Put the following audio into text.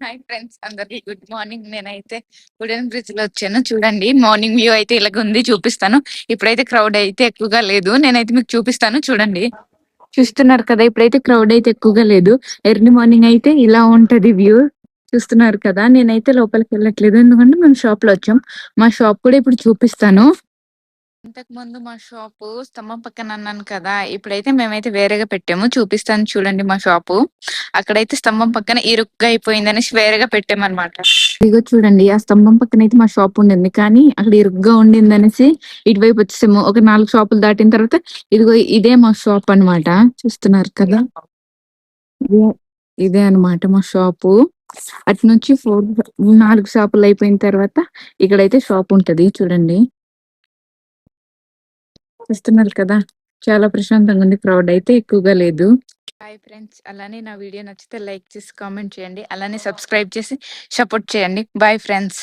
Hi friends, అందరికి good morning. నేనైతే wooden bridge లో వచ్చాను. చూడండి, మార్నింగ్ వ్యూ అయితే ఇలాగ ఉంది, చూపిస్తాను. ఇప్పుడైతే క్రౌడ్ అయితే ఎక్కువగా లేదు. నేనైతే మీకు చూపిస్తాను, చూడండి. చూస్తున్నారు కదా, ఇప్పుడైతే క్రౌడ్ అయితే ఎక్కువగా లేదు. ఎర్లీ మార్నింగ్ అయితే ఇలా ఉంటది వ్యూ. చూస్తున్నారు కదా, నేనైతే లోపలికి వెళ్ళట్లేదు, ఎందుకంటే మేము షాప్ లో వచ్చాం. మా షాప్ కూడా ఇప్పుడు చూపిస్తాను. ఇంతకు ముందు మా షాపు స్తంభం పక్కన అన్నాను కదా, ఇప్పుడైతే మేమైతే వేరేగా పెట్టాము. చూపిస్తాను, చూడండి. మా షాపు అక్కడైతే స్తంభం పక్కన ఇరుగ్గా అయిపోయిందనేసి వేరేగా పెట్టామన్నమాట. ఇదిగో చూడండి, ఆ స్తంభం పక్కన అయితే మా షాప్ ఉండింది, కానీ అక్కడ ఇరుగ్గా ఉండింది అనేసి ఇటువైపు వచ్చేసాము. ఒక 4 షాపులు దాటిన తర్వాత ఇదిగో ఇదే మా షాప్ అన్నమాట. చూస్తున్నారు కదా, ఇదే ఇదే అన్నమాట మా షాపు. అటు నుంచి 4 షాపులు అయిపోయిన తర్వాత ఇక్కడైతే షాప్ ఉంటది, చూడండి. చూస్తున్నారు కదా, చాలా ప్రశాంతంగా ఉంది. క్రౌడ్ అయితే ఎక్కువగా లేదు. హాయ్ ఫ్రెండ్స్, అలానే నా వీడియో నచ్చితే లైక్ చేసి కామెంట్ చేయండి, అలానే సబ్స్క్రైబ్ చేసి సపోర్ట్ చేయండి. Bye friends.